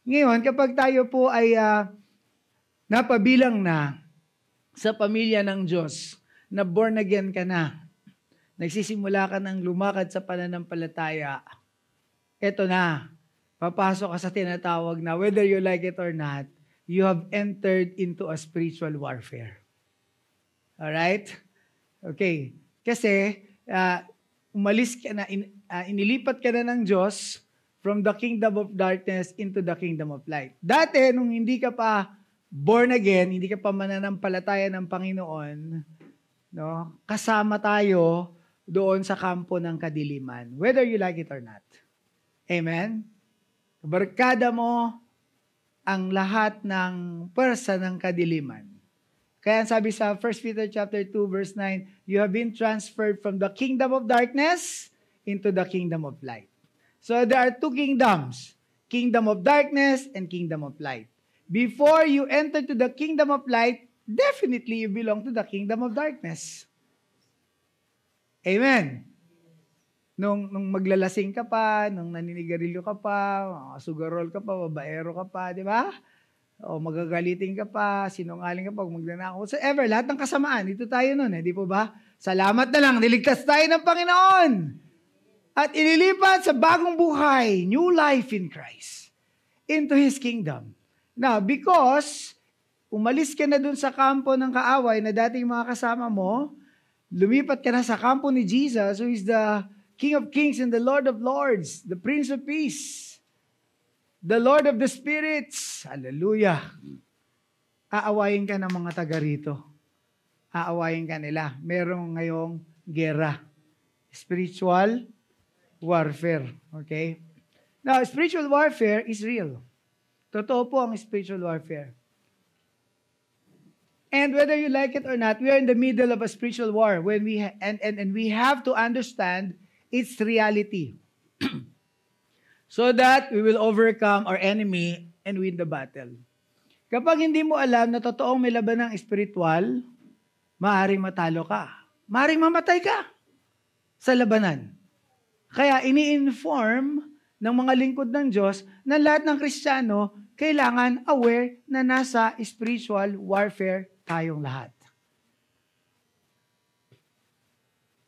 Ngayon, kapag tayo po ay napabilang na sa pamilya ng Diyos, na born again ka na, nagsisimula ka ng lumakad sa pananampalataya, eto na, papasok ka sa tinatawag na whether you like it or not, you have entered into a spiritual warfare. Alright? Okay. Kasi, umalis ka na, inilipat ka na ng Diyos from the kingdom of darkness into the kingdom of light. Dati, nung hindi ka pa born again, hindi ka pa mananampalataya ng Panginoon, no, kasama tayo doon sa kampo ng kadiliman, whether you like it or not. Amen? Barkada mo ang lahat ng pwersa ng kadiliman. Kaya sabi sa 1 Peter chapter 2 verse 9, you have been transferred from the kingdom of darkness into the kingdom of light. So there are two kingdoms, kingdom of darkness and kingdom of light. Before you enter to the kingdom of light, definitely you belong to the kingdom of darkness. Amen. Nung maglalasing ka pa, nung naninigarilyo ka pa, sugarol ka pa, babaero ka pa, di ba? O magagalitin ka pa, sinungaling ka pa, magnanakaw. Whatsoever, lahat ng kasamaan, dito tayo nun, di po ba? Salamat na lang, niligtas tayo ng Panginoon. At ililipat sa bagong buhay, new life in Christ, into His kingdom. Now, because umalis ka na dun sa kampo ng kaaway na dating mga kasama mo, lumipat ka na sa kampo ni Jesus, who is the King of Kings and the Lord of Lords, the Prince of Peace, the Lord of the Spirits. Hallelujah. Aawayin ka ng mga taga rito. Aawayin ka nila. Merong ngayong gera. Spiritual warfare. Okay? Now, spiritual warfare is real. Totoo po ang spiritual warfare. And whether you like it or not, we are in the middle of a spiritual war when and we have to understand its reality so that we will overcome our enemy and win the battle. Kapag hindi mo alam na totoong may laban ng espiritual, maaaring matalo ka. Maaaring mamatay ka sa labanan. Kaya ini-inform ng mga lingkod ng Diyos na lahat ng Kristiyano kailangan aware na nasa spiritual warfare tayong lahat.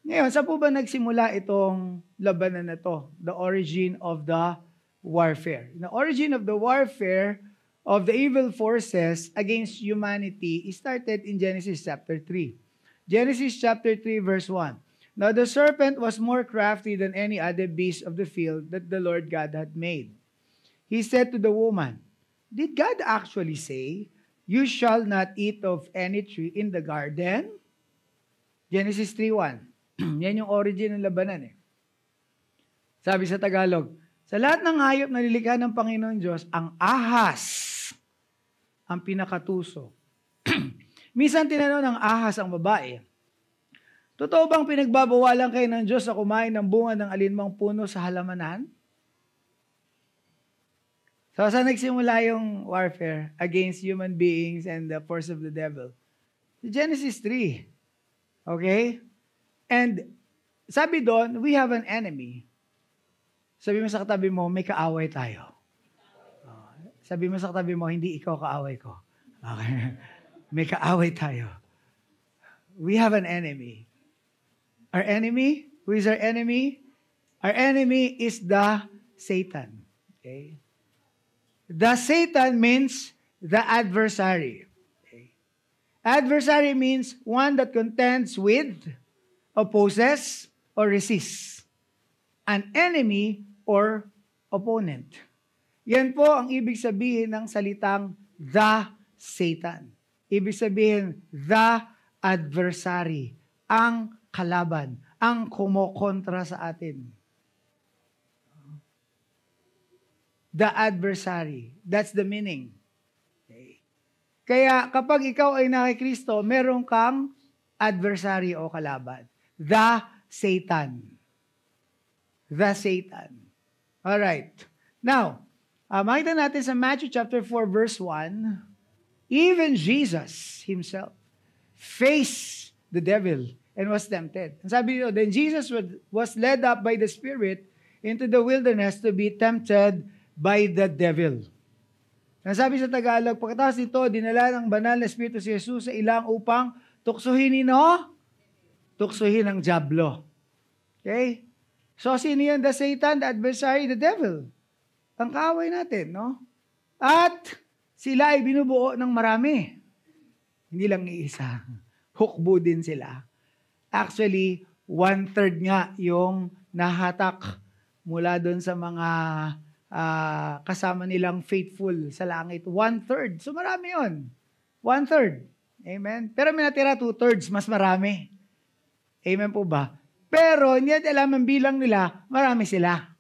Ngayon, saan po ba nagsimula itong labanan na to? The origin of the warfare. The origin of the warfare of the evil forces against humanity started in Genesis chapter 3. Genesis chapter 3 verse 1. Now the serpent was more crafty than any other beast of the field that the Lord God had made. He said to the woman, did God actually say, you shall not eat of any tree in the garden? Genesis 3:1. Yan yung origin ng labanan eh. Sabi sa Tagalog, sa lahat ng hayop na nilikha ng Panginoon Diyos, ang ahas ang pinakatuso. Minsan tinanong ng ahas ang babae, totoo bang pinagbabawalan kayo ng Diyos na kumain ng bunga ng alinmang puno sa halamanan? So, saan nagsimula yung warfare against human beings and the force of the devil? Genesis 3. Okay? And sabi doon, we have an enemy. Sabi mo sa katabi mo, may kaaway tayo. Sabi mo sa katabi mo, hindi ikaw kaaway ko. Okay? May kaaway tayo. We have an enemy. Our enemy? Who is our enemy? Our enemy is the Satan. Okay? The Satan means the adversary. Okay? Adversary means one that contends with, opposes, or resists. An enemy or opponent. Yan po ang ibig sabihin ng salitang the Satan. Ibig sabihin, the adversary. Ang kalaban. Ang kumokontra sa atin. The adversary. That's the meaning. Okay. Kaya kapag ikaw ay nakikristo, meron kang adversary o kalaban. The Satan. The Satan. Alright. Now, makita natin sa Matthew chapter 4 verse 1, even Jesus himself faced the devil and was tempted. And sabi nyo, then Jesus was led up by the Spirit into the wilderness to be tempted by the devil. Nasabi sa Tagalog, pagkatapos nito, dinala ng banal na Espiritu si Jesus sa ilang upang tuksuhin ang dyablo. Okay? So, sino yan? The Satan, the adversary, the devil. Ang kaaway natin, no? At sila ay binubuo ng marami. Hindi lang iisa. Hukbo din sila. Actually, 1/3 nga yung nahatak mula doon sa mga kasama nilang faithful sa langit. 1/3. So marami yun. 1/3. Amen? Pero may natira 2/3. Mas marami. Amen po ba? Pero hindi natin alam ang bilang nila, marami sila.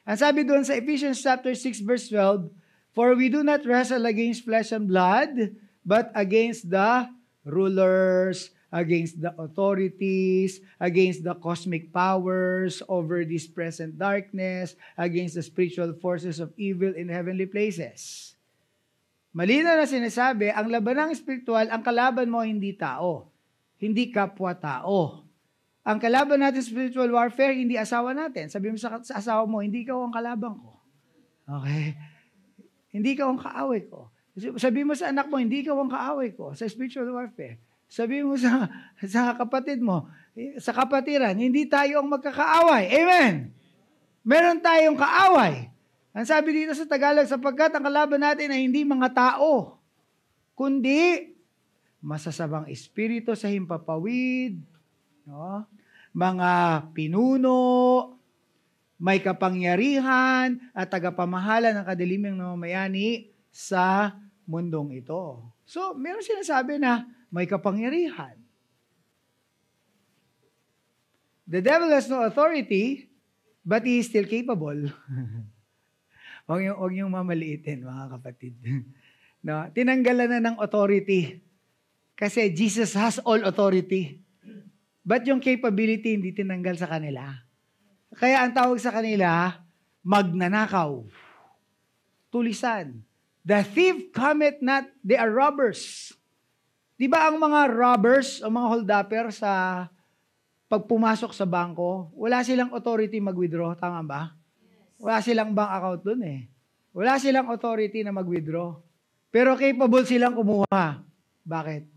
Ang sabi doon sa Ephesians chapter 6 verse 12, "For we do not wrestle against flesh and blood, but against the rulers, against the authorities, against the cosmic powers over this present darkness, against the spiritual forces of evil in heavenly places." Malinaw na sinasabi, ang labanang espiritual, ang kalaban mo hindi tao, hindi kapwa-tao. Ang kalaban natin spiritual warfare, hindi asawa natin. Sabi mo sa asawa mo, hindi ikaw ang kalaban ko. Okay? Hindi ikaw ang kaaway ko. Sabi mo sa anak mo, hindi ikaw ang kaaway ko sa spiritual warfare. Sabi mo sa kapatid mo, sa kapatiran, hindi tayo ang magkakaaway. Amen! Meron tayong kaaway. Ang sabi dito sa Tagalog, sapagkat ang kalaban natin ay hindi mga tao, kundi masasabang espiritu sa himpapawid, no? Mga pinuno, may kapangyarihan at tagapamahala ng kadilimang namamayani sa mundong ito. So, meron sinasabi na may kapangyarihan. The devil has no authority, but he is still capable. Huwag niyong mamaliitin, mga kapatid. No? Tinanggalan na ng authority. Kasi Jesus has all authority. But yung capability hindi tinanggal sa kanila. Kaya ang tawag sa kanila, magnanakaw. Tulisan. The thief cometh not, they are robbers. Di ba ang mga robbers o mga hold-upper sa pag pumasok sa bangko, wala silang authority mag-withdraw, tama ba? Wala silang bank account dun eh. Wala silang authority na mag-withdraw. Pero capable silang kumuha. Bakit?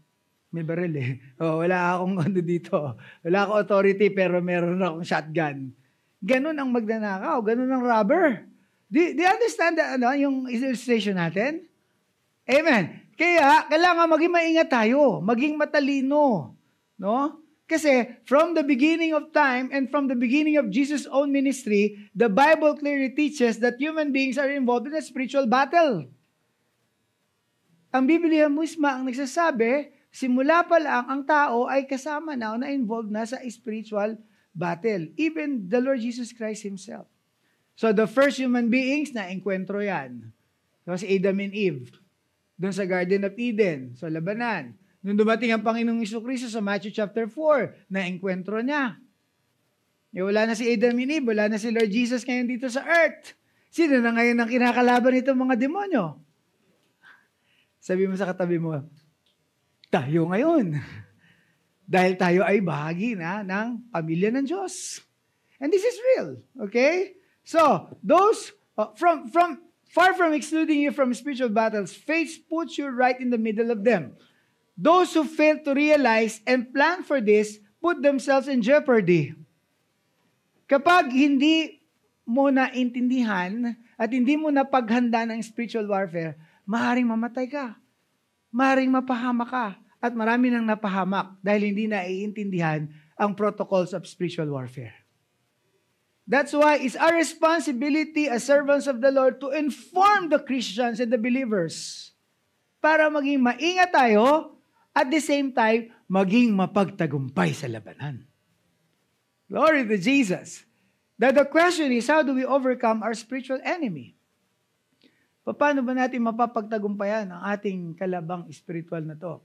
May baril eh. Wala akong ano dito. Wala akong authority pero meron akong shotgun. Ganun ang magnanakaw. Ganun ang robber. Do you understand yung illustration natin? Amen. Kaya, kailangan maging maingat tayo, maging matalino. No? Kasi, from the beginning of time and from the beginning of Jesus' own ministry, the Bible clearly teaches that human beings are involved in a spiritual battle. Ang Biblia mismo ang nagsasabi, simula pa lang ang tao ay kasama na o na-involved na sa spiritual battle. Even the Lord Jesus Christ Himself. So, the first human beings na enkwentro yan. So, si Adam and Eve. Doon sa Garden of Eden, sa labanan. Nung dumating ang Panginoong Jesucristo sa Matthew chapter 4, na-enkwentro niya. Wala na si Adam and Eve, wala na si Lord Jesus ngayon dito sa earth. Sino na ngayon ang kinakalaban nitong mga demonyo? Sabi mo sa katabi mo, tayo ngayon. Dahil tayo ay bahagi na ng pamilya ng Diyos. And this is real. Okay? So, those, far from excluding you from spiritual battles, faith puts you right in the middle of them. Those who fail to realize and plan for this put themselves in jeopardy. Kapag hindi mo na intindihan at hindi mo na paghanda ng spiritual warfare, maaaring mamatay ka. Maaaring mapahama ka. At marami nang napahamak dahil hindi na iintindihan ang protocols of spiritual warfare. That's why it's our responsibility as servants of the Lord to inform the Christians and the believers para maging maingat tayo at the same time maging mapagtagumpay sa labanan. Glory to Jesus. The question is, how do we overcome our spiritual enemy? Paano ba natin mapapagtagumpayan ang ating kalabang spiritual na to?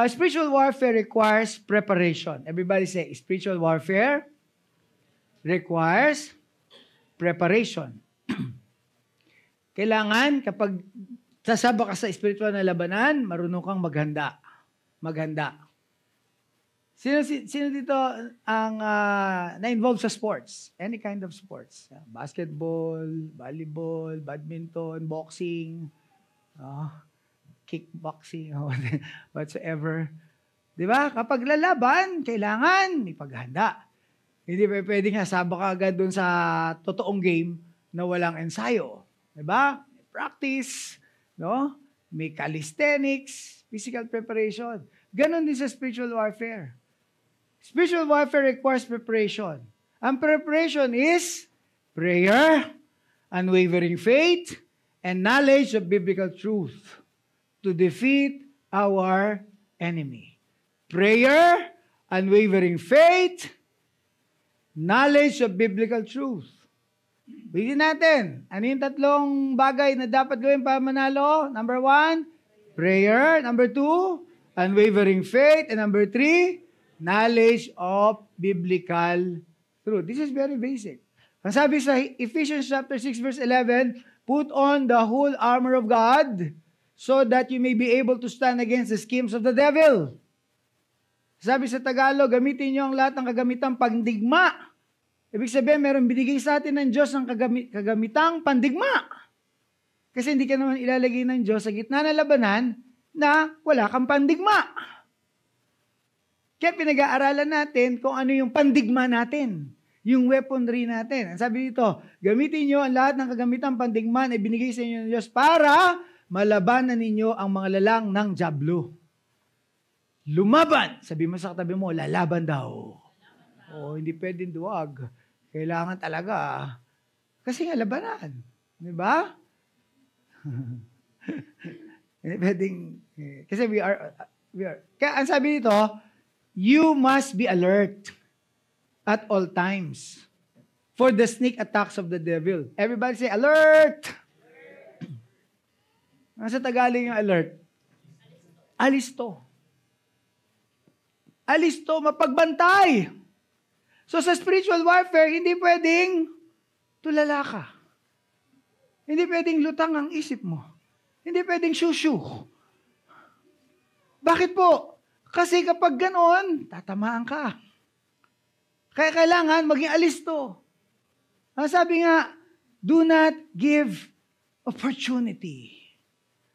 Spiritual warfare requires preparation. Everybody say, spiritual warfare requires preparation. Kailangan, kapag sasaba ka sa spiritual na labanan, marunong kang maghanda. Maghanda. Sino dito ang na-involved sa sports? Any kind of sports. Basketball, volleyball, badminton, boxing. Oh, kickboxing, whatsoever. Di ba? Kapag lalaban, kailangan may paghanda. Hindi pa pwedeng hasaba ka agad dun sa totoong game na walang ensayo. Di ba? May practice, no? May calisthenics, physical preparation. Ganon din sa spiritual warfare. Spiritual warfare requires preparation. Ang preparation is prayer, unwavering faith, and knowledge of biblical truth to defeat our enemy. Prayer, unwavering faith, knowledge of biblical truth. Bigyan natin. Ano yung tatlong bagay na dapat gawin para manalo? Number 1, prayer. Number 2, unwavering faith. And number 3, knowledge of biblical truth. This is very basic. Ang sabi sa Ephesians chapter 6 verse 11, put on the whole armor of God so that you may be able to stand against the schemes of the devil. Sabi sa Tagalog, gamitin niyo ang lahat ng kagamitang pandigma. Ibig sabihin, meron binigay sa atin ng Diyos ng kagamitang pandigma. Kasi hindi ka naman ilalagay ng Diyos sa gitna ng labanan na wala kang pandigma. Kaya pinag-aaralan natin kung ano yung pandigma natin, yung weaponry natin. Ang sabi dito, gamitin niyo ang lahat ng kagamitang pandigma na ibinigay sa inyo ng Diyos para malabanan ninyo ang mga lalang ng dyablo. Lumaban. Sabi mo sa katabi mo, lalaban daw. O, hindi pwedeng duwag. Kailangan talaga. Kasi nga labanan. Di ba? Hindi pwedeng. Kasi we are. Kaya ang sabi dito, you must be alert at all times for the sneak attacks of the devil. Everybody say, alert! Nasa Tagalog yung alert? Alisto. Alisto, mapagbantay. So sa spiritual warfare, hindi pwedeng tulala ka. Hindi pwedeng lutang ang isip mo. Hindi pwedeng shushu. Bakit po? Kasi kapag ganon, tatamaan ka. Kaya kailangan maging alisto. Ang sabi nga, do not give opportunity.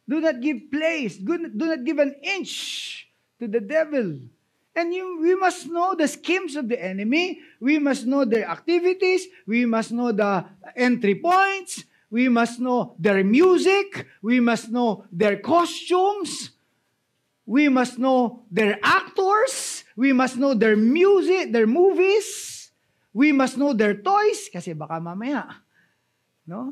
Do not give place. Do not give an inch to the devil. And we must know the schemes of the enemy. We must know their activities. We must know the entry points. We must know their music. We must know their costumes. We must know their actors. We must know their music, their movies. We must know their toys. Kasi baka mamaya, no?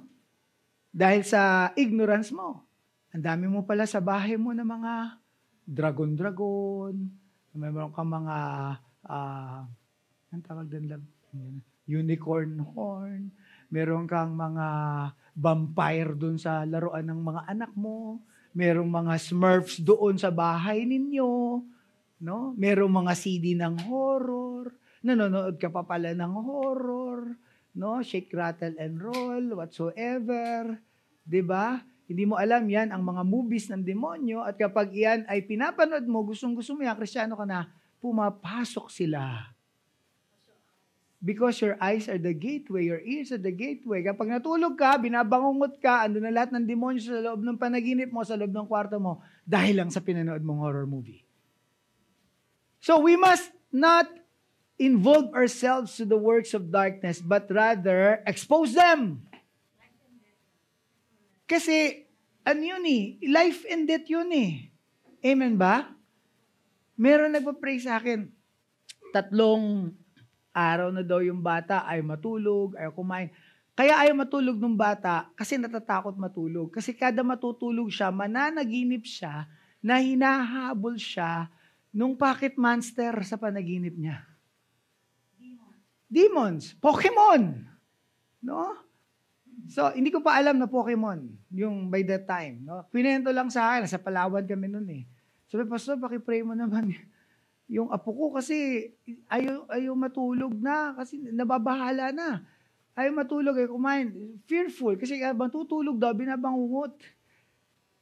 Dahil sa ignorance mo, ang dami mo pala sa bahay mo na mga dragon-dragon, meron kang mga, ang tawag din lang, unicorn horn, meron kang mga vampire doon sa laruan ng mga anak mo, merong mga Smurfs doon sa bahay ninyo, no? Merong mga CD ng horror, nanonood ka pa pala ng horror, no? Shake, rattle, and roll, whatsoever, 'di ba? Hindi mo alam yan, ang mga movies ng demonyo, at kapag yan ay pinapanood mo, gustong-gusto mo yan, Kristiyano ka na, pumapasok sila. Because your eyes are the gateway, your ears are the gateway. Kapag natulog ka, binabangungot ka, andun na lahat ng demonyo sa loob ng panaginip mo, sa loob ng kwarto mo, dahil lang sa pinanood mong horror movie. So we must not involve ourselves to the works of darkness, but rather expose them. Kasi, ano yun life and death yun Amen ba? Meron nagpa-pray sa akin, 3 araw na daw yung bata ay matulog, ay kumain. Kaya ayaw matulog ng bata kasi natatakot matulog. Kasi kada matutulog siya, mananaginip siya na hinahabol siya nung pocket monster sa panaginip niya. Demons. Pokemon. No? So, hindi ko pa alam na Pokemon, yung by that time. No? Pinento lang sa akin, sa Palawan kami nun Sabi, Pastor, pakipray mo naman. Yung apo ko kasi ayaw matulog na, kasi nababahala na. Ayaw matulog, kumain. Fearful, kasi matutulog daw, binabangungot.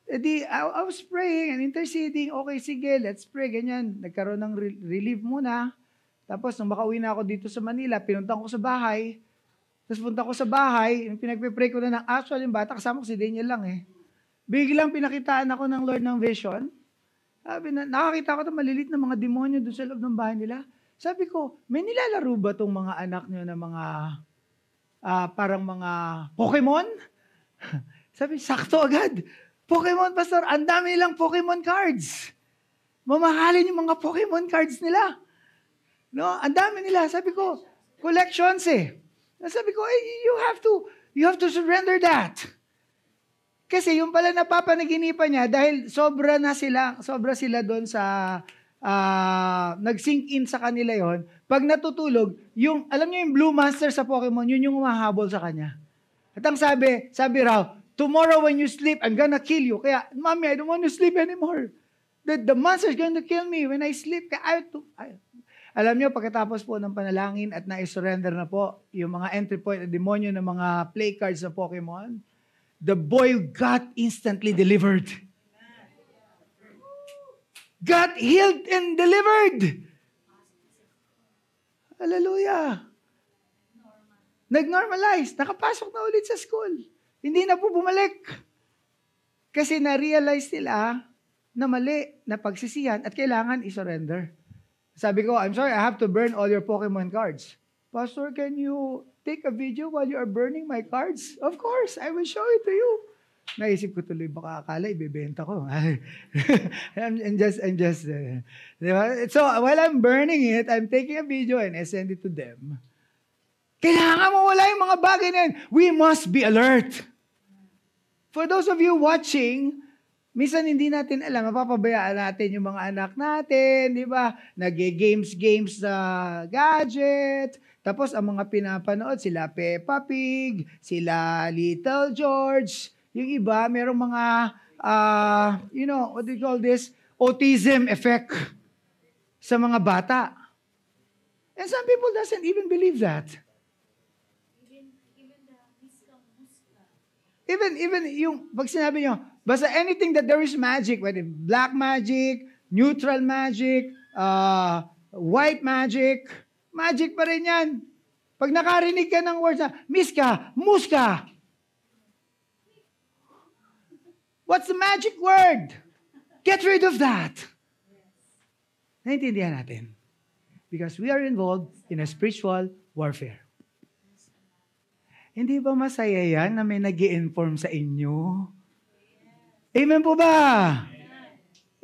I was praying and interceding, okay, sige, let's pray, ganyan. Nagkaroon ng relief muna. Tapos, nung makauwi na ako dito sa Manila, pinuntan ko sa bahay. Tapos punta ko sa bahay, pinagpe-pray ko na ng actual yung bata, kasama ko si Daniel lang Biglang pinakitaan ako ng Lord ng vision. Sabi na, nakakita ko ito malilit na mga demonyo doon sa loob ng bahay nila. Sabi ko, may nilalaro ba itong mga anak nyo na mga, parang mga Pokemon? Sabi, sakto agad. Pokemon, Pastor, ang dami nilang Pokemon cards. Mamahalin yung mga Pokemon cards nila. No, ang dami nila. Sabi ko, collections eh. Sabi ko, you have to surrender that. Kasi yung pala napapanaginipan niya, dahil sobra sila doon sa, nag-sink in sa kanila yon. Pag natutulog, alam niyo yung Blue Master sa Pokemon, yun yung umahabol sa kanya. At ang sabi raw, tomorrow when you sleep, I'm gonna kill you. Kaya, Mommy, I don't want to sleep anymore. The monster is going to kill me when I sleep. Alam niyo, pagkatapos po ng panalangin at na-surrender na po yung mga entry point at demonyo ng mga play cards sa Pokemon, the boy got instantly delivered. Got healed and delivered. Hallelujah. Nag-normalize. Nakapasok na ulit sa school. Hindi na po bumalik. Kasi na-realize nila na mali, na pagsisihan at kailangan i-surrender. Sabi ko, I'm sorry, I have to burn all your Pokemon cards. Pastor, can you take a video while you are burning my cards? Of course, I will show it to you. Naisip ko tuloy, baka akala, ibibenta ko. I'm just, so while I'm burning it, I'm taking a video and I send it to them. Kailangan mo wala yung mga bagay na yun. We must be alert. For those of you watching, minsan hindi natin alam, mapapabayaan natin yung mga anak natin, di ba? Nag-games sa gadget. Tapos ang mga pinapanood, sila Peppa Pig, sila Little George. Yung iba, merong mga, what do you call this? Autism effect sa mga bata. And some people doesn't even believe that. Even yung, pag sinabi nyo, basta anything that there is magic, whether black magic, neutral magic, white magic, magic pa rin yan. Pag nakarinig ka ng words na, miska, muska. What's the magic word? Get rid of that. Naintindihan natin. Because we are involved in a spiritual warfare. Hindi ba masaya yan na may nag-i-inform sa inyo? Amen po ba?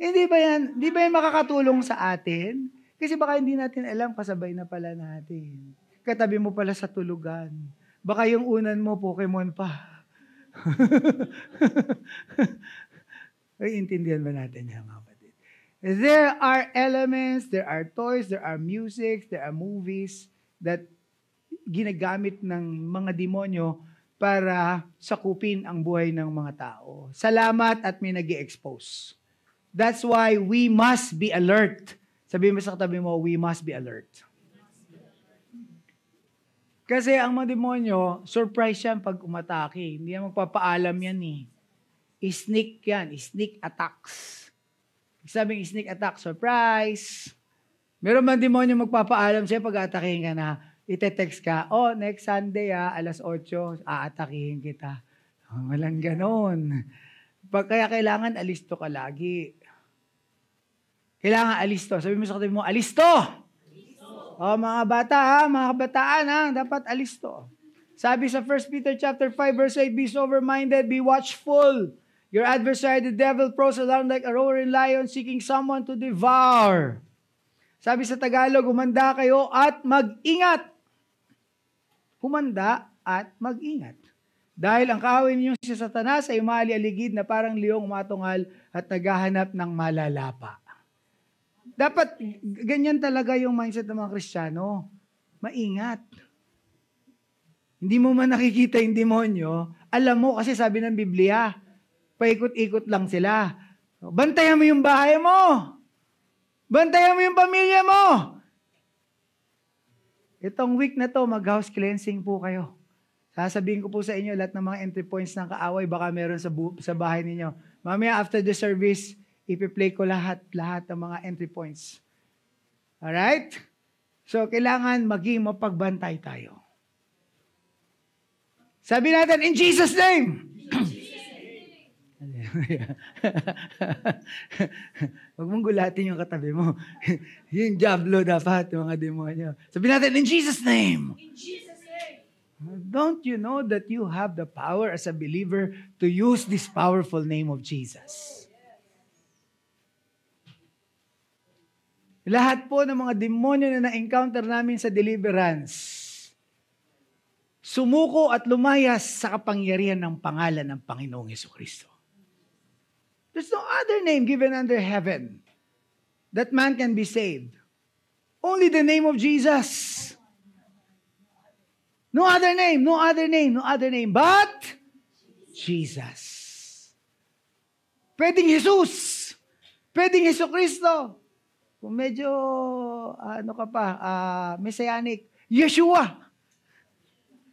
Hindi ba yan makakatulong sa atin? Kasi baka hindi natin alam, kasabay na pala natin. Katabi mo pala sa tulugan. Baka yung unan mo, Pokemon pa. Ay, intindihan ba natin yan, mga kapatid? There are elements, there are toys, there are music, there are movies that ginagamit ng mga demonyo para sakupin ang buhay ng mga tao. Salamat at may nag-i-expose. That's why we must be alert. Sabihin mo sa katabi mo, we must be alert. Kasi ang mga demonyo, surprise yan pag umatake. Hindi yan magpapaalam yan eh. Sneak yan, sneak attacks. Sabing sneak attack, surprise. Meron man demonyo magpapaalam sa'yo pag atakihin ka na, ite-text ka, next Sunday alas 8, aatakihin kita. Walang ganon. Kaya kailangan alisto ka lagi. Kailangan alisto. Sabi mo sa katabi mo, alisto! Mga bata, mga kabataan, dapat alisto. Sabi sa 1 Peter chapter 5, verse 8, be sober-minded, be watchful. Your adversary, the devil, prowls around like a roaring lion, seeking someone to devour. Sabi sa Tagalog, humanda kayo at mag-ingat. Humanda at mag-ingat. Dahil ang kaaway ninyo si Satanas ay umali-aligid na parang leong umatungal at naghahanap ng malalapa. Dapat ganyan talaga yung mindset ng mga Kristiyano. Maingat. Hindi mo man nakikita yung demonyo, alam mo kasi sabi ng Biblia, paikot-ikot lang sila. Bantayan mo yung bahay mo. Bantayan mo yung pamilya mo. Itong week na to, mag-house cleansing po kayo. Sasabihin ko po sa inyo lahat ng mga entry points ng kaaway, baka meron sa bahay ninyo. Mamaya after the service, ipi-play ko lahat ng mga entry points. Alright? So, kailangan maging mapagbantay tayo. Sabi natin, in Jesus' name! Huwag mong gulatin yung katabi mo. Yung Diablo dapat, yung mga demonyo. Sabihin natin, in Jesus' name. In Jesus' name. Don't you know that you have the power as a believer to use this powerful name of Jesus? Lahat po ng mga demonyo na na-encounter namin sa deliverance, sumuko at lumayas sa kapangyarihan ng pangalan ng Panginoong Jesucristo. There's no other name given under heaven that man can be saved. Only the name of Jesus. No other name, no other name, no other name but Jesus. Pwedeng Jesus. Pwedeng Jesucristo. Kung medyo, messianic, Yeshua.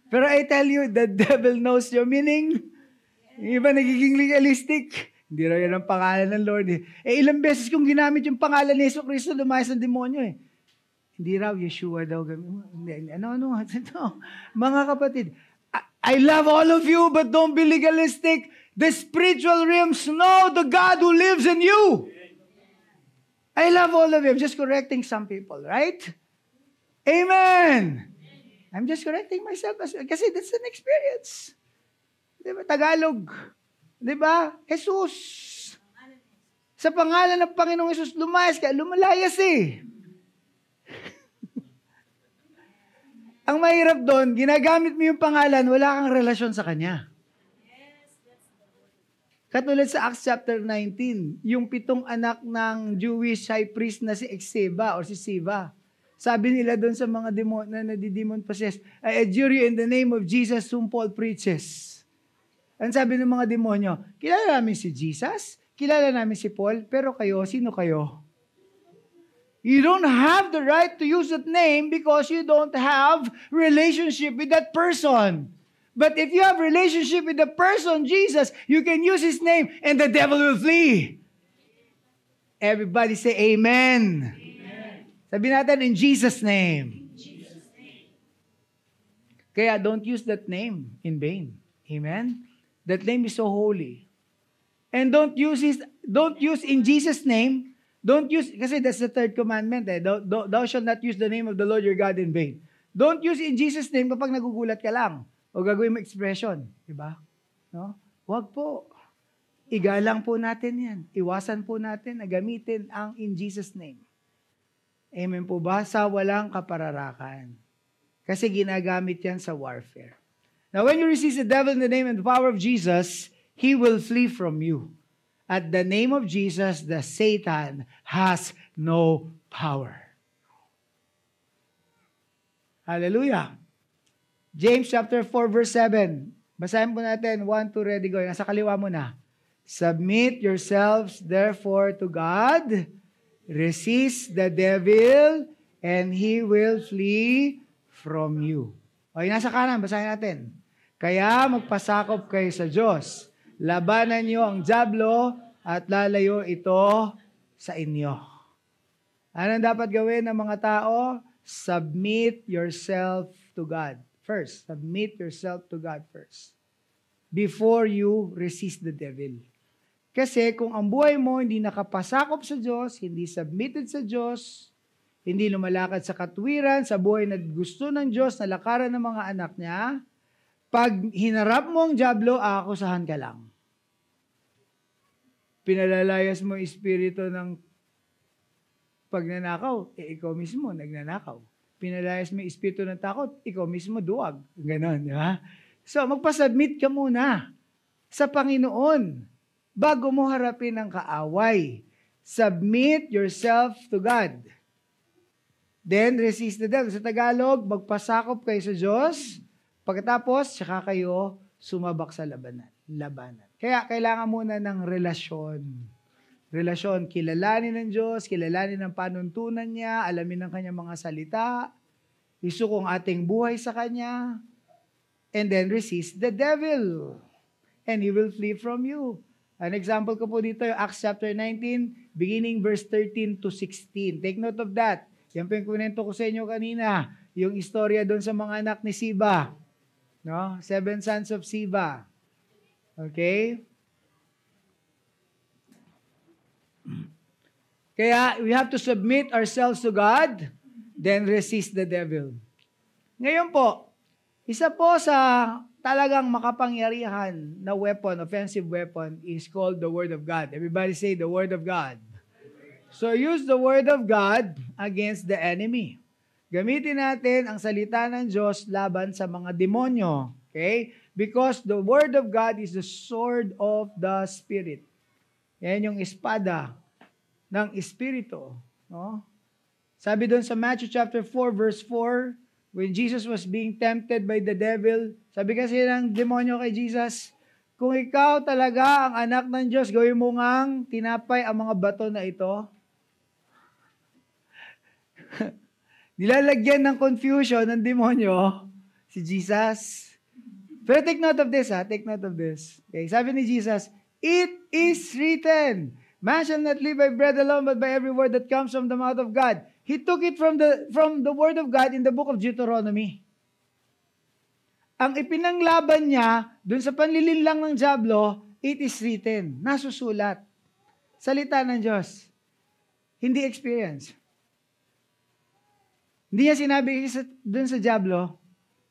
Pero I tell you, the devil knows your meaning. Yung iba nagiging legalistic. Hindi raw yan ang pangalan ng Lord. Ilang beses kong ginamit yung pangalan ni Yesu Cristo, lumayas ng demonyo eh. Hindi raw, Yeshua daw. Ano. Mga kapatid, I love all of you, but don't be legalistic. The spiritual realms know the God who lives in you. I love all of you. I'm just correcting some people, right? Amen. I'm just correcting myself kasi that's an experience. Diba? Tagalog. Diba? Jesus. Sa pangalan ng Panginoong Jesus, lumayas ka. Lumalayas eh. Ang mahirap doon, ginagamit mo yung pangalan, wala kang relasyon sa Kanya. Katulad sa Acts chapter 19, yung 7 anak ng Jewish high priest na si Exeba or si Siva. Sabi nila doon sa mga demon na nadidemon possessed, I adjure you in the name of Jesus whom Paul preaches. Ang sabi ng mga demonyo, kilala namin si Jesus, kilala namin si Paul, pero kayo, sino kayo? You don't have the right to use that name because you don't have relationship with that person. But if you have relationship with the person, Jesus, you can use His name and the devil will flee. Everybody say amen. Amen. Sabi natin in Jesus' name. Jesus' name. Kaya don't use that name in vain. Amen? That name is so holy. And don't use in Jesus' name, kasi that's the third commandment. Thou shalt not use the name of the Lord your God in vain. Don't use in Jesus' name kapag nagugulat ka lang. O gagawin mo expression. Diba? No? Huwag po. Igalang po natin yan. Iwasan po natin na gamitin ang in Jesus' name. Amen po ba? Sa walang kapararakan. Kasi ginagamit yan sa warfare. Now, when you resist the devil in the name and the power of Jesus, he will flee from you. At the name of Jesus, the Satan has no power. Hallelujah. James chapter 4 verse 7. Basahin po natin. 1, 2, ready, go. Nasa kaliwa mo na. Submit yourselves therefore to God. Resist the devil and he will flee from you. Okay, nasa kanan. Basahin natin. Kaya magpasakop kayo sa Diyos. Labanan niyo ang diablo at lalayo ito sa inyo. Anong dapat gawin ng mga tao? Submit yourself to God. First, submit yourself to God first. Before you resist the devil. Kasi kung ang buhay mo hindi nakapasakop sa Diyos, hindi submitted sa Diyos, hindi lumalakad sa katwiran, sa buhay na gusto ng Diyos, na lakaran ng mga anak niya, pag hinarap mo ang diablo, aakusahan ka lang. Pinalalayas mo espiritu ng pagnanakaw, ikaw mismo nagnanakaw. Pinalayas mo yung espiritu ng takot, ikaw mismo duwag. Ganon, di ba? So, magpasubmit ka muna sa Panginoon bago mo harapin ang kaaway. Submit yourself to God. Then, resist the devil. Sa Tagalog, magpasakop kayo sa Diyos. Pagkatapos, saka kayo sumabak sa labanan. Kaya, kailangan muna ng relasyon. Relasyon, kilalanin ng Diyos, kilalanin ang panuntunan niya, alamin ang kanyang mga salita, isuko ang ating buhay sa Kanya, and then resist the devil, and he will flee from you. An example ko po dito, yung Acts chapter 19, beginning verse 13 to 16. Take note of that. Yan po yung kunento ko sa inyo kanina, yung istorya doon sa mga anak ni Siba. No? 7 sons of Siba. Okay? Kaya we have to submit ourselves to God, then resist the devil. Ngayon po, isa po sa talagang makapangyarihan na weapon, offensive weapon, is called the Word of God. Everybody say the Word of God. So use the Word of God against the enemy. Gamitin natin ang salita ng Diyos laban sa mga demonyo. Okay? Because the Word of God is the sword of the Spirit. Yan yung espada ng Espiritu. No? Sabi doon sa Matthew chapter 4 verse 4, when Jesus was being tempted by the devil, sabi kasi ng demonyo kay Jesus, kung ikaw talaga ang anak ng Diyos, gawin mo ngang tinapay ang mga bato na ito. Nilalagyan ng confusion ng demonyo si Jesus. Pero take note of this, ha? Take note of this. Okay, sabi ni Jesus, it is written, man shall not live by bread alone, but by every word that comes from the mouth of God. He took it from the word of God in the book of Deuteronomy. Ang ipinanglaban niya, dun sa panlilinlang ng dyablo, it is written, nasusulat. Salita ng Diyos. Hindi experience. Hindi niya sinabi dun sa dyablo,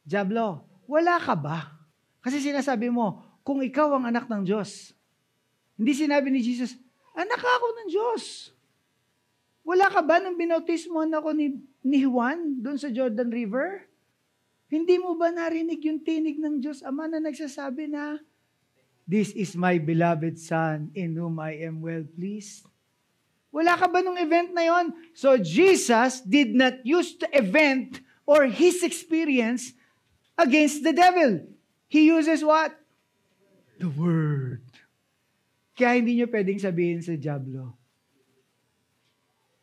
dyablo, wala ka ba? Kasi sinasabi mo, kung ikaw ang anak ng Diyos. Hindi sinabi ni Jesus, anak ako ng Diyos. Wala ka ba nang binautismohan ako ni Juan doon sa Jordan River? Hindi mo ba narinig yung tinig ng Diyos Ama na nagsasabi na, this is my beloved Son in whom I am well pleased? Wala ka ba nung event na yon? So Jesus did not use the event or his experience against the devil. He uses what? The Word. Kaya hindi nyo pwedeng sabihin sa dyablo,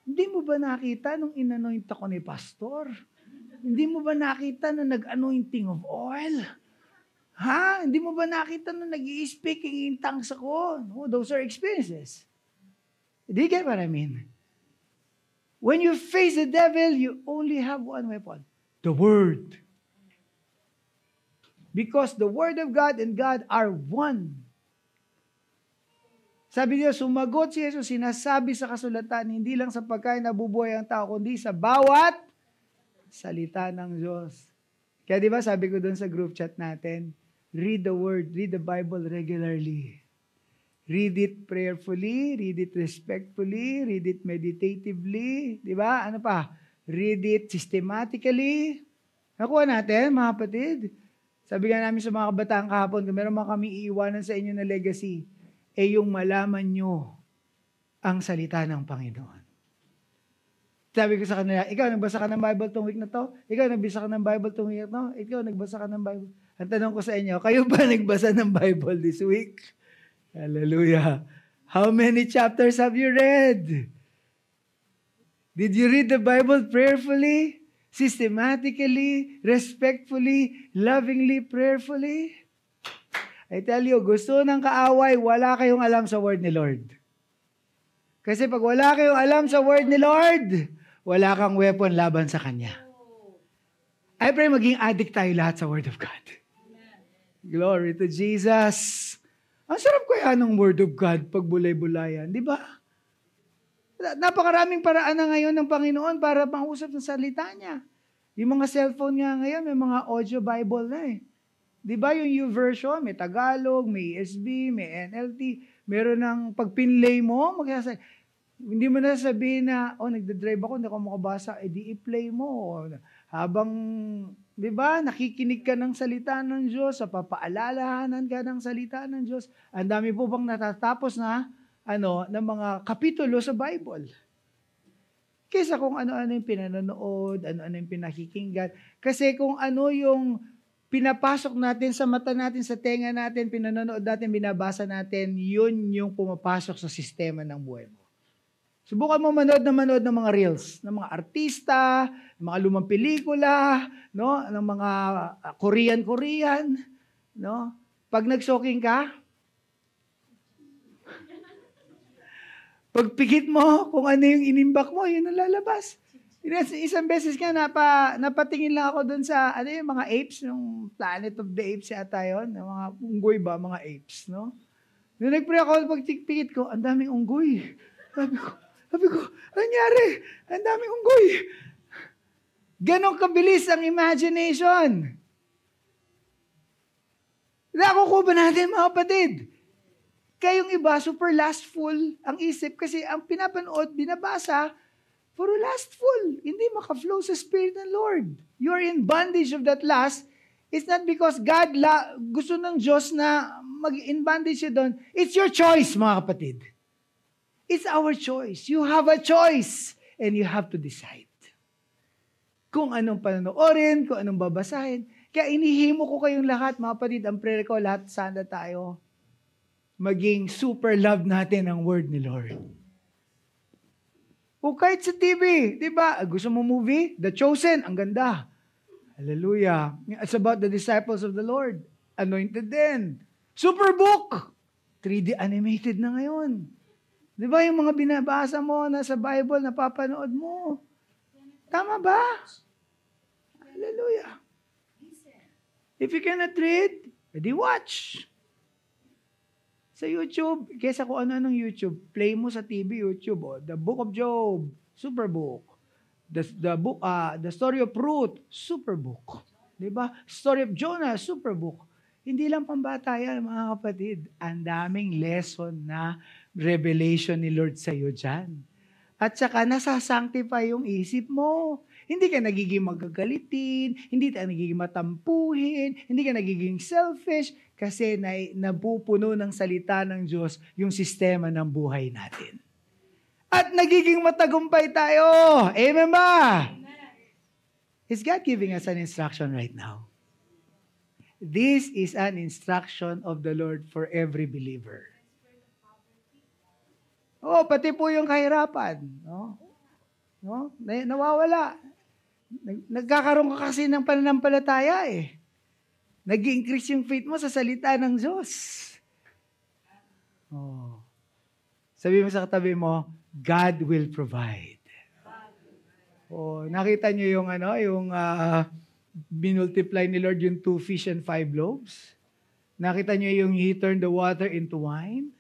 hindi mo ba nakita nung in-anoint ako ni pastor? Hindi mo ba nakita na nag-anointing of oil? Ha? Hindi mo ba nakita na nag-i-speaking in tongues ako? No, those are experiences. Do you get what I mean? When you face the devil, you only have one weapon. The Word. Because the Word of God and God are one. Sabi niyo, sumagot si Jesus, sinasabi sa kasulatan, hindi lang sa pagkain nabubuhay ang tao, kundi sa bawat salita ng Diyos. Kaya di ba sabi ko doon sa group chat natin, read the Word, read the Bible regularly. Read it prayerfully, read it respectfully, read it meditatively, di ba? Ano pa? Read it systematically. Nakuha natin, mga kapatid. Sabi nga namin sa mga kabataan kahapon, kung meron mga kami iiwanan sa inyo na legacy, yung malaman nyo ang salita ng Panginoon. Sabi ko sa kanila, ikaw nagbasa ka ng Bible tong week na to? Ikaw nagbasa ka ng Bible tong week na to? Ikaw nagbasa ka ng Bible? Ang tanong ko sa inyo, kayo ba nagbasa ng Bible this week? Hallelujah. How many chapters have you read? Did you read the Bible prayerfully, systematically, respectfully, lovingly, prayerfully? I tell you, gusto ng kaaway, wala kayong alam sa word ni Lord. Kasi pag wala kayong alam sa word ni Lord, wala kang weapon laban sa Kanya. I pray maging addict tayo lahat sa word of God. Glory to Jesus. Ang sarap kaya ng word of God pag bulay-bulayan, di ba? Napakaraming paraan na ngayon ng Panginoon para pang-usap ng salita niya. Yung mga cellphone nga ngayon, may mga audio Bible na eh. Di ba yung YouVersion, may Tagalog, may ESV, may NLT, meron ng pag-pinlay mo, hindi mo na sabihin na, nagdadrive ako, hindi ako makabasa, di i-play mo. Habang, di ba, nakikinig ka ng salita ng Diyos, papaalalahanan ka ng salita ng Diyos, ang dami po bang natatapos na, ng mga kapitulo sa Bible. Kaysa kung ano-ano yung pinanonood, ano-ano yung pinakikinggan. Kasi kung ano yung pinapasok natin sa mata natin, sa tenga natin, pinanonood natin, binabasa natin, yun yung pumapasok sa sistema ng buhay mo. Subukan mo manood ng mga reels, ng mga artista, ng mga lumang pelikula, no, ng mga Korean, no? Pag nagsoking ka, pagpikit mo kung ano yung inimbak mo, yun ang lalabas. Isang beses nga, napatingin lang ako doon sa, yung mga apes, yung Planet of the Apes yata yun, yung mga unggoy ba, mga apes, no? Nung nag-pray ako, pagpikit ko, ang daming unggoy. Sabi ko, Sabi ko, nangyari? Ang daming unggoy. Ganon kabilis ang imagination. Nakukuha ba natin, mga kapatid? Kayong iba, super lustful ang isip kasi ang pinapanood, binabasa, puro lustful. Hindi makaflow sa Spirit ng Lord. You're in bondage of that lust. It's not because God gusto ng Diyos na mag-in bondage siya doon. It's your choice, mga kapatid. It's our choice. You have a choice and you have to decide. Kung anong panonoorin, kung anong babasahin. Kaya inihimo ko kayong lahat, mga kapatid, ang prayer ko, lahat sana tayo maging super love natin ang word ni Lord. O kahit sa TV, di ba? Gusto mo movie? The Chosen, ang ganda. Hallelujah. It's about the disciples of the Lord. Anointed din. Superbook. 3D animated na ngayon. Di ba yung mga binabasa mo na sa Bible, napapanood mo? Tama ba? Hallelujah. If you cannot read, edi watch. Sa YouTube, kesa kung ano-anong YouTube, play mo sa TV, YouTube. Oh. The Book of Job, Superbook. The Story of Ruth, Superbook. Diba? Story of Jonah, Superbook. Hindi lang pambata yan, mga kapatid. Ang daming lesson na revelation ni Lord sa iyo dyan. At saka nasasanctify yung isip mo. Hindi ka nagiging magagalitin, hindi ka nagiging matampuhin, hindi ka nagiging selfish, kasi napupuno ng salita ng Diyos yung sistema ng buhay natin. At nagiging matagumpay tayo. Amen ba? Is God giving us an instruction right now? This is an instruction of the Lord for every believer. Oh, pati po yung kahirapan. No? Nawawala. Nagkakaroon ka kasi ng pananampalataya eh. Nag-increase yung faith mo sa salita ng Diyos. Oh. Sabi mo sa katabi mo, God will provide. Oh, nakita niyo yung binultiply ni Lord yung 2 fish and 5 loaves? Nakita niyo yung He turned the water into wine?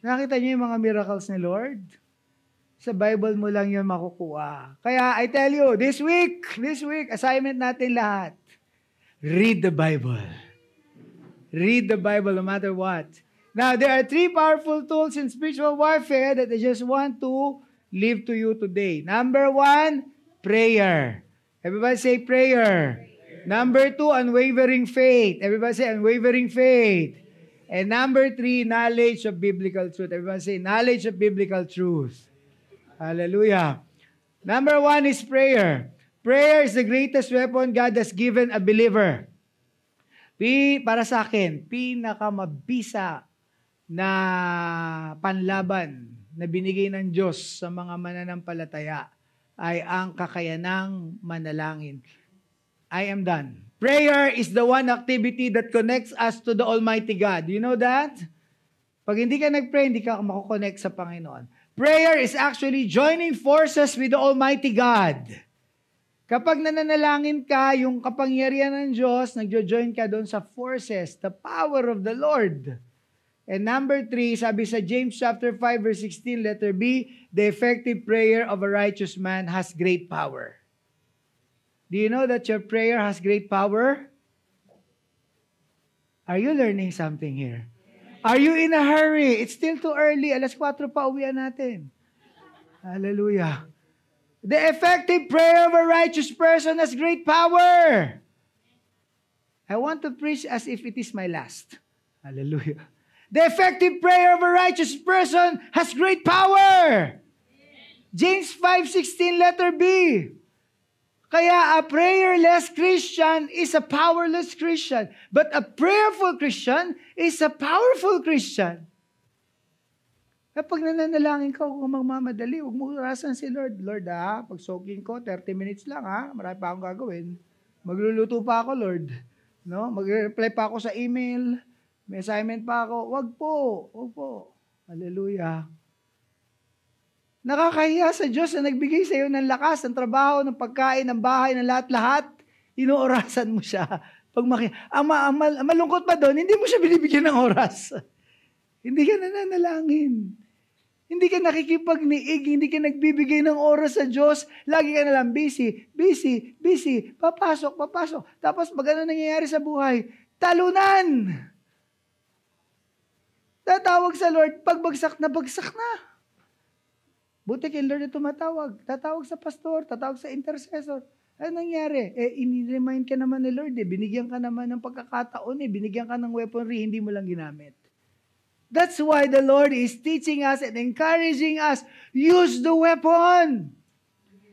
Nakita niyo yung mga miracles ni Lord? Sa Bible mo lang yun makukuha. Kaya I tell you, this week, assignment natin lahat. Read the Bible. Read the Bible no matter what. Now, there are 3 powerful tools in spiritual warfare that I just want to leave to you today. Number 1, prayer. Everybody say prayer. Number 2, unwavering faith. Everybody say unwavering faith. And number 3, knowledge of biblical truth. Everybody say knowledge of biblical truth. Hallelujah. Number 1 is prayer. Prayer is the greatest weapon God has given a believer. Para sa akin, pinakamabisa na panlaban na binigay ng Diyos sa mga mananampalataya ay ang kakayanang manalangin. I am done. Prayer is the one activity that connects us to the Almighty God. Do you know that? Pag hindi ka nag-pray, hindi ka makukonect sa Panginoon. Prayer is actually joining forces with the Almighty God. Kapag nananalangin ka, yung kapangyarihan ng Diyos, nagjo-join ka doon sa forces, the power of the Lord. And number 3, sabi sa James chapter 5 verse 16, letter B, the effective prayer of a righteous man has great power. Do you know that your prayer has great power? Are you learning something here? Are you in a hurry? It's still too early. 4:00 pa uwian natin. Hallelujah. The effective prayer of a righteous person has great power. I want to preach as if it is my last. Hallelujah. The effective prayer of a righteous person has great power. James 5:16, letter B. Kaya a prayerless Christian is a powerless Christian. But a prayerful Christian is a powerful Christian. Kapag nananalangin ka, huwag magmamadali, huwag mo orasan si Lord. Lord, pag soaking ko, 30 minutes lang, marami pa akong gagawin. Magluluto pa ako, Lord. No? Mag-reply pa ako sa email. May assignment pa ako. Huwag po. Hallelujah. Nakakahiya sa Diyos na nagbigay sa iyo ng lakas, ng trabaho, ng pagkain, ng bahay, ng lahat-lahat. Inoorasan mo siya. Pag malungkot pa doon, hindi mo siya binibigyan ng oras. Hindi ka nananalangin. Hindi ka nakikipagniig, hindi ka nagbibigay ng oras sa Diyos. Lagi ka na lang busy, busy, busy. Papasok, papasok. Tapos pag ano nangyayari sa buhay? Talunan! Tatawag sa Lord, pagbagsak na, bagsak na. Buti kay Lord na tumatawag. Tatawag sa pastor, tatawag sa intercessor. Ano nangyari? In-remind ka naman ni Lord, binigyan ka naman ng pagkakataon, binigyan ka ng weaponry, hindi mo lang ginamit. That's why the Lord is teaching us and encouraging us, use the weapon.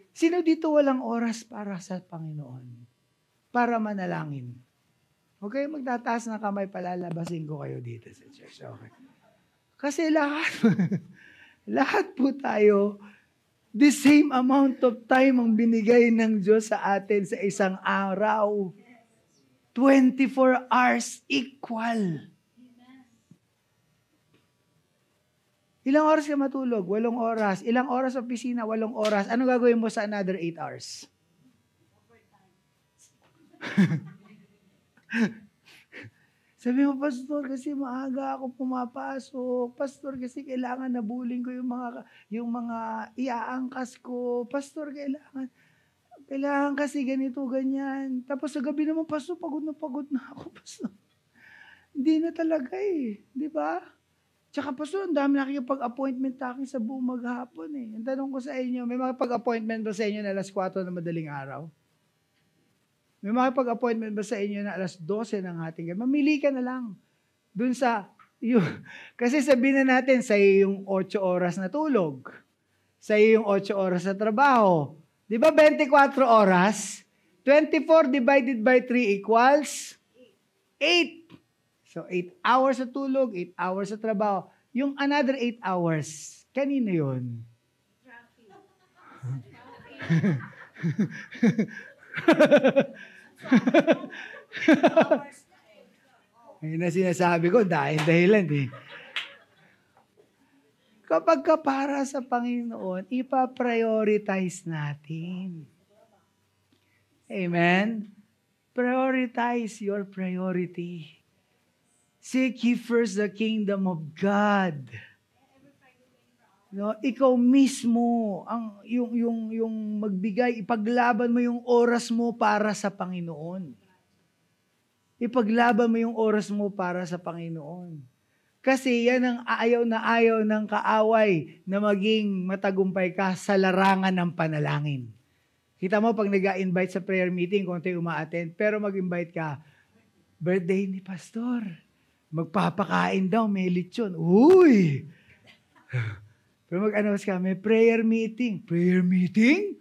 Sino dito walang oras para sa Panginoon? Para manalangin. Okay, magtataas na kamay, palalabasin ko kayo dito sa church. Okay. Kasi lahat po tayo, the same amount of time ang binigay ng Diyos sa atin sa isang araw. 24 hours equal. Ilang oras ka matulog? 8 oras. Ilang oras sa opisina? 8 oras. Ano gagawin mo sa another 8 hours? Sabi mo, Pastor, kasi maaga ako pumapasok. Pastor, kasi kailangan nabulin ko yung mga iaangkas ko. Pastor, kailangan kasi ganito, ganyan. Tapos sa gabi naman, Pastor, pagod na ako, Pastor. Hindi na talaga Di ba? Tsaka Pastor, ang dami nakikipag-appointment sa akin sa buong maghapon Ang tanong ko sa inyo, may mga pag-appointment ba sa inyo na alas 4 na madaling araw? May mga pag-appointment ba sa inyo na alas 12 ng hating gabi? Mamili ka na lang. Dun sa, kasi sabihin na natin, sa yung 8 oras na tulog. Sa yung 8 oras na trabaho. Di ba 24 oras? 24 divided by 3 equals 8. So, 8 hours sa tulog, 8 hours sa trabaho. Yung another 8 hours, kanino yun? Ayun na sinasabi ko, dahilan Kapag para sa Panginoon, ipa-prioritize natin. Amen? Prioritize your priority. Seek ye first the kingdom of God. No, ikaw mismo ang yung magbigay, ipaglaban mo yung oras mo para sa Panginoon. Ipaglaban mo yung oras mo para sa Panginoon. Kasi yan ang ayaw ng kaaway na maging matagumpay ka sa larangan ng panalangin. Kita mo pag nag-invite sa prayer meeting, konti uma-attend, pero mag-invite ka, birthday ni Pastor. Magpapakain daw, may lechon. Uy! Pero mag-announce ka, may prayer meeting. Prayer meeting?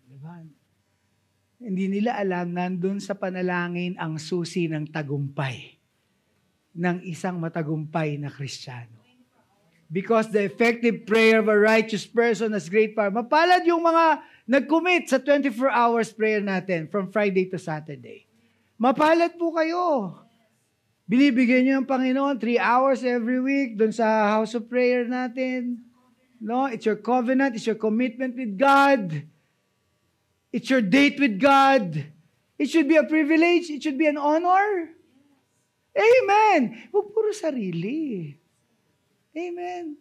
Diba? Hindi nila alam, nandun sa panalangin ang susi ng tagumpay ng isang matagumpay na Kristiyano. Because the effective prayer of a righteous person has great power. Mapalad yung mga nag-commit sa 24 hours prayer natin from Friday to Saturday. Mapalad po kayo. Binibigyan niyo ng Panginoon 3 hours every week doon sa house of prayer natin. No, it's your covenant, it's your commitment with God. It's your date with God. It should be a privilege, it should be an honor. Amen. Huwag puro sarili. Amen.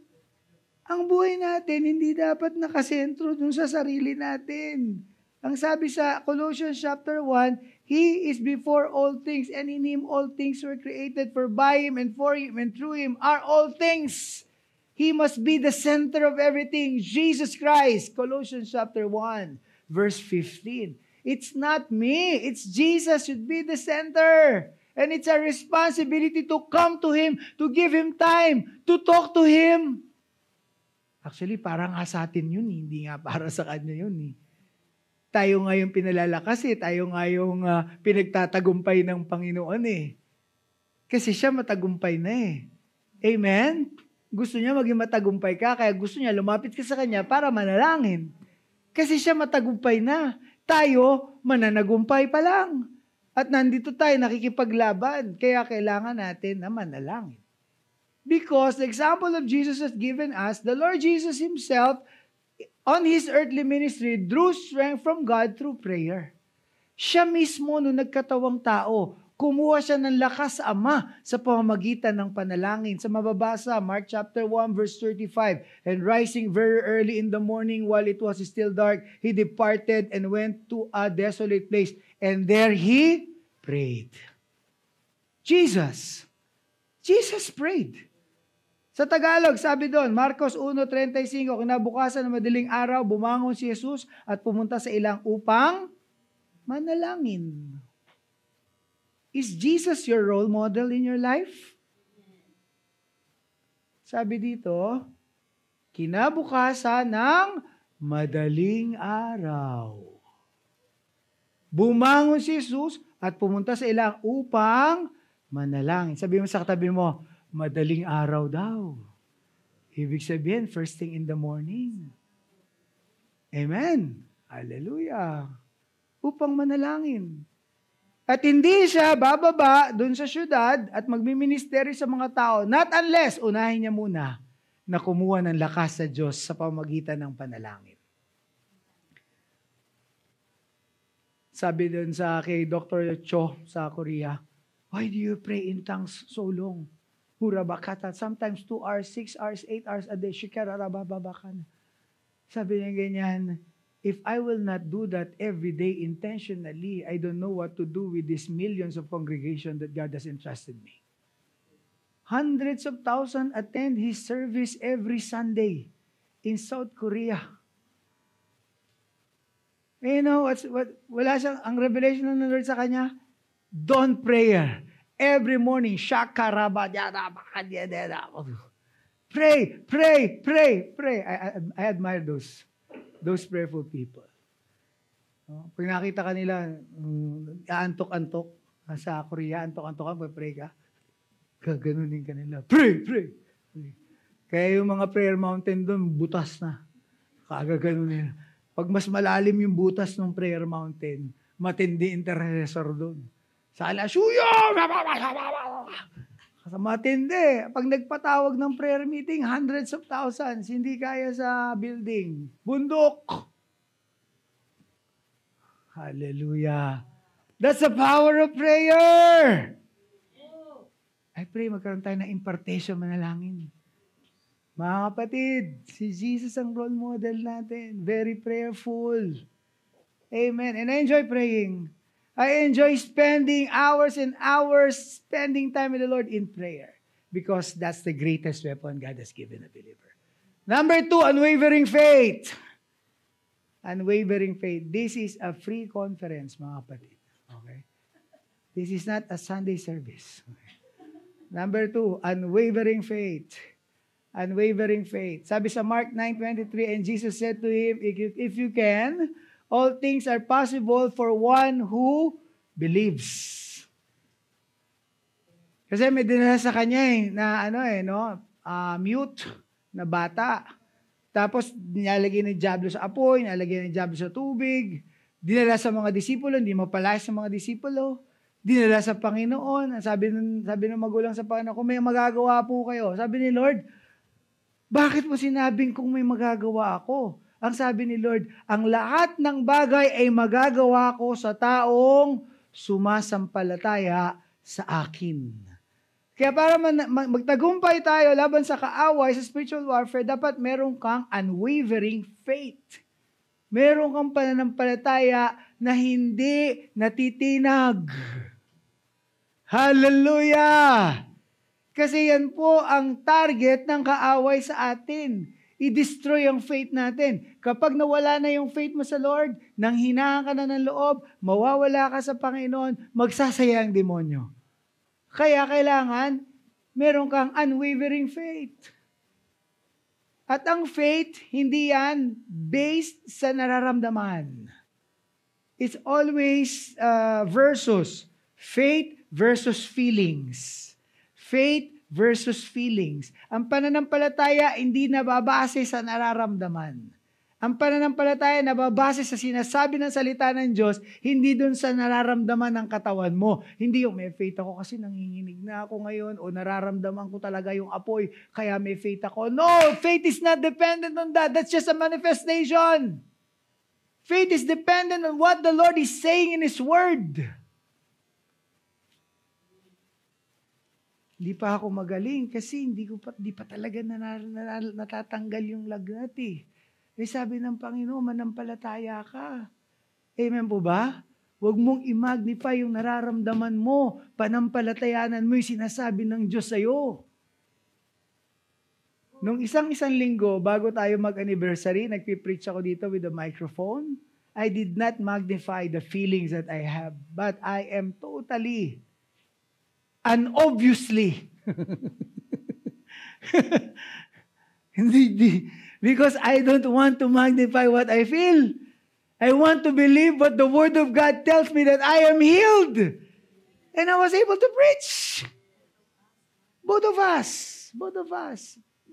Ang buhay natin hindi dapat nakasentro dun sa sarili natin. Ang sabi sa Colossians chapter 1, He is before all things, and in Him all things were created, for by Him and for Him and through Him are all things. He must be the center of everything. Jesus Christ, Colossians chapter 1, verse 15. It's not me, it's Jesus should be the center. And it's a responsibility to come to Him, to give Him time, to talk to Him. Actually, parang nga sa atin yun, hindi nga para sa Kanya yun. Tayo nga yung pinalalakas tayo nga yung pinagtatagumpay ng Panginoon Kasi siya matagumpay na Amen? Gusto niya maging matagumpay ka, kaya gusto niya lumapit ka sa Kanya para manalangin. Kasi siya matagumpay na. Tayo, mananagumpay pa lang. At nandito tayo nakikipaglaban, kaya kailangan natin na manalangin. Because the example of Jesus has given us, the Lord Jesus Himself, on His earthly ministry, drew strength from God through prayer. Siya mismo, nung nagkatawang tao, Kumuha siya ng lakas sa Ama sa pamamagitan ng panalangin. Sa mababasa, Mark chapter 1 verse 35, "And rising very early in the morning while it was still dark, he departed and went to a desolate place. And there he prayed." Jesus prayed. Sa Tagalog, sabi doon, Marcos 1:35, kinabukasan ng madaling araw, bumangon si Jesus at pumunta sa ilang upang manalangin. Is Jesus your role model in your life? Sabi dito, kinabukasan ng madaling araw, bumangon si Jesus at pumunta sa ilang upang manalangin. Sabi mo sa katabi mo, madaling araw daw. Ibig sabihin, first thing in the morning. Amen. Hallelujah. Upang manalangin. At hindi siya bababa doon sa syudad at magmiministeri sa mga tao, not unless unahin niya muna na kumuha ng lakas sa Diyos sa pamamagitan ng panalangin. Sabi doon sa kay Dr. Cho sa Korea, "Why do you pray in tongues so long? Hurabakata, sometimes 2 hours, 6 hours, 8 hours a day, shikararabababakan." Sabi niya ganyan, "If I will not do that every day intentionally, I don't know what to do with these millions of congregation that God has entrusted me." Hundreds of thousands attend His service every Sunday in South Korea. You know, wala siyang, ang revelation ng Lord sa kanya, dawn prayer. Every morning, pray, pray, pray, pray. I admire those prayerful people. Pag nakita ka nila, aantok-antok sa Korea, antok-antok ka, pray ka, gaganunin ka nila. Pray, pray, pray. Kaya yung mga prayer mountain doon, butas na. Kagaganunin. Pag mas malalim yung butas ng prayer mountain, matindi intercessor doon. Sa alashuyo! Matindi. Pag nagpatawag ng prayer meeting, hundreds of thousands, hindi kaya sa building. Bundok. Hallelujah. That's the power of prayer. I pray magkaroon tayo ng impartation manalangin. Mga kapatid, si Jesus ang role model natin. Very prayerful. Amen. And I enjoy praying. I enjoy spending hours and hours spending time with the Lord in prayer because that's the greatest weapon God has given a believer. Number 2, unwavering faith. Unwavering faith. This is a free conference, mga kapatid. Okay? This is not a Sunday service. Okay? Number 2, unwavering faith. Unwavering faith. Sabi sa Mark 9:23, and Jesus said to him, if you can, all things are possible for one who believes. Kasi may dinala sa kanya mute na bata. Tapos nilalagay ng diablo sa apoy, nilalagay ng diablo sa tubig. Dinala sa mga disipulo, hindi mapalayas sa mga disipulo. Dinala sa Panginoon. Sabi ng magulang sa Panginoon, kung may magagawa po kayo. Sabi ni Lord, bakit mo sinabing kung may magagawa ako? Ang sabi ni Lord, ang lahat ng bagay ay magagawa ko sa taong sumasampalataya sa akin. Kaya para magtagumpay tayo laban sa kaaway, sa spiritual warfare, dapat meron kang unwavering faith. Meron kang pananampalataya na hindi natitinag. Hallelujah! Kasi yan po ang target ng kaaway sa atin. I-destroy ang faith natin. Kapag nawala na yung faith mo sa Lord, nang hinaan ka na ng loob, mawawala ka sa Panginoon, magsasaya ang demonyo. Kaya kailangan, meron kang unwavering faith. At ang faith, hindi yan based sa nararamdaman. It's always versus faith versus feelings. Faith versus feelings. Ang pananampalataya hindi nababase sa nararamdaman. Ang pananampalataya nababase sa sinasabi ng salita ng Diyos, hindi dun sa nararamdaman ng katawan mo. Hindi yung may faith ako kasi nanginginig na ako ngayon o nararamdaman ko talaga yung apoy, kaya may faith ako. No! Faith is not dependent on that. That's just a manifestation. Faith is dependent on what the Lord is saying in His Word. Hindi pa ako magaling kasi hindi pa talaga natatanggal yung lagnat eh. Sabi ng Panginoon, manampalataya ka. Amen po ba? Huwag mong i-magnify yung nararamdaman mo. Panampalatayanan mo yung sinasabi ng Diyos sa'yo. Nung isang linggo, bago tayo mag-anniversary, nagpipreach ako dito with a microphone. I did not magnify the feelings that I have, but I am totally and obviously hindi because I don't want to magnify what I feel. I want to believe what the Word of God tells me that I am healed. And I was able to preach. Both of us.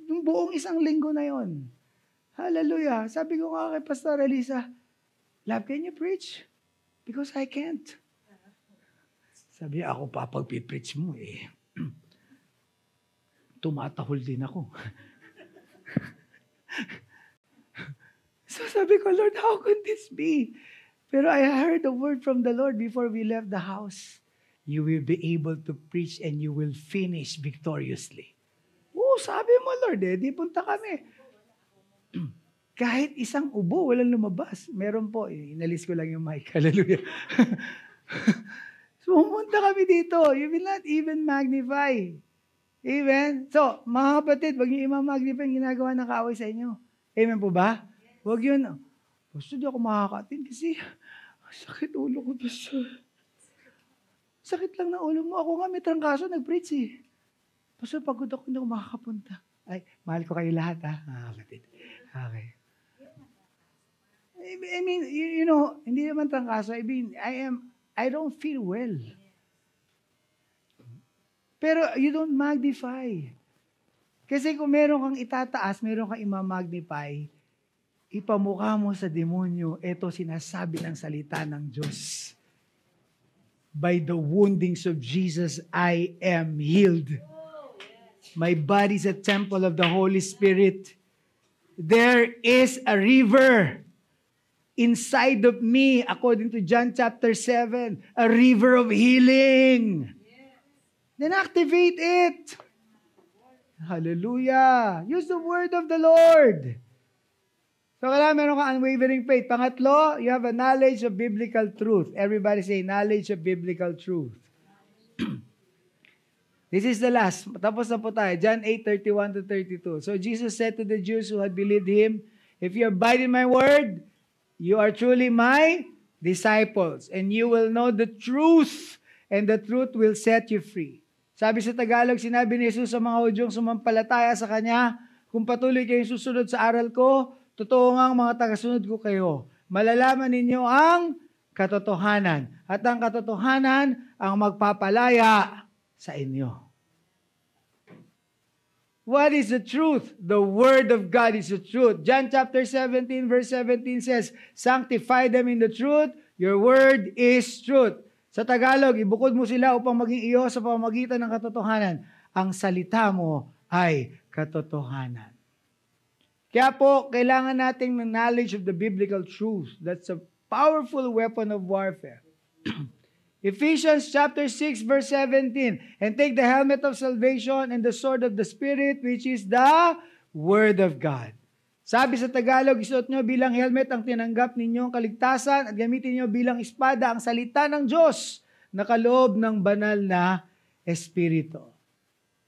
Yung buong isang linggo na yon. Hallelujah. Sabi ko nga kay Pastor Elisa, Love, can you preach? Because I can't. Sabi niya, ako pa pagpipreach mo eh. Tumatahol din ako. So sabi ko, Lord, how could this be? Pero I heard the word from the Lord before we left the house. You will be able to preach and you will finish victoriously. Sabi mo, Lord, di punta kami. Kahit isang ubo, walang lumabas. Meron po, inalis ko lang yung mic. Hallelujah. So, pumunta kami dito. You will not even magnify. Amen? So, mga kapatid, wag niyo i-magnify yung ginagawa ng kaaway sa inyo. Amen po ba? Huwag yun. Basta di ako makakatin kasi sakit ulo ko. Basta. Sakit lang na ulo mo. Ako nga may trangkaso, nag-preach eh. Basta pagod ako, hindi ako makakapunta. Ay, mahal ko kayo lahat ha. Kapatid. Okay. I mean, you know, hindi naman trangkaso. I mean, I don't feel well. Pero you don't magnify. Kasi kung meron kang itataas, meron kang imamagnify, ipamukha mo sa demonyo, ito sinasabi ng salita ng Diyos. By the woundings of Jesus, I am healed. My body is a temple of the Holy Spirit. There is a river inside of me, according to John chapter 7, a river of healing. Then activate it. Hallelujah. Use the word of the Lord. So, meron ka unwavering faith. Pangatlo, you have a knowledge of biblical truth. Everybody say, knowledge of biblical truth. This is the last. Tapos na po tayo. John 8:31-32. So, Jesus said to the Jews who had believed Him, if you abide in my word, you are truly my disciples, and you will know the truth, and the truth will set you free. Sabi sa Tagalog, sinabi ni Jesus sa mga Hudyong sumampalataya sa Kanya, kung patuloy kayong susunod sa aral ko, totoo nga ang mga tagasunod ko kayo. Malalaman ninyo ang katotohanan. At ang katotohanan ang magpapalaya sa inyo. What is the truth? The Word of God is the truth. John chapter 17 verse 17 says, sanctify them in the truth. Your word is truth. Sa Tagalog, ibukod mo sila upang maging iyo sa pamamagitan ng katotohanan. Ang salita mo ay katotohanan. Kaya po, kailangan nating ng knowledge of the biblical truth. That's a powerful weapon of warfare. Ephesians chapter 6 verse 17, and take the helmet of salvation and the sword of the Spirit, which is the Word of God. Sabi sa Tagalog, isuot nyo bilang helmet ang tinanggap ninyong kaligtasan at gamitin nyo bilang espada ang salita ng Diyos na kaloob ng banal na Espiritu.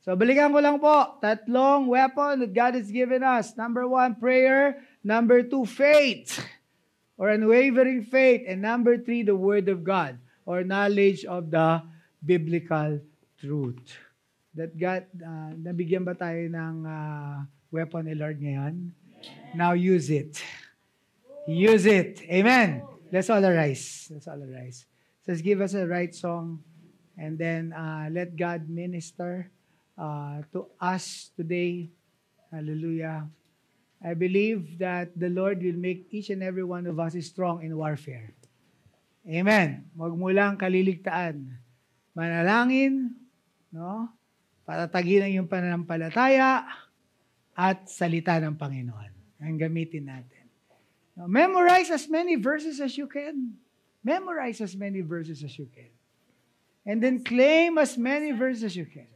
So, balikan ko lang po, tatlong weapon that God has given us. Number 1, prayer. Number 2, faith, or unwavering faith. And number 3, the Word of God, or knowledge of the biblical truth. That God, nabigyan ba tayo ng weapon ni Lord ngayon? Now use it. Use it. Amen. Let's all arise. Let's all arise. So give us a right song, and then let God minister to us today. Hallelujah. I believe that the Lord will make each and every one of us strong in warfare. Amen. Huwag mo lang kaliligtaan. Manalangin, no? Patatagin ang iyong pananampalataya at salita ng Panginoon. Ang gamitin natin. Now, memorize as many verses as you can. Memorize as many verses as you can. And then claim as many verses as you can.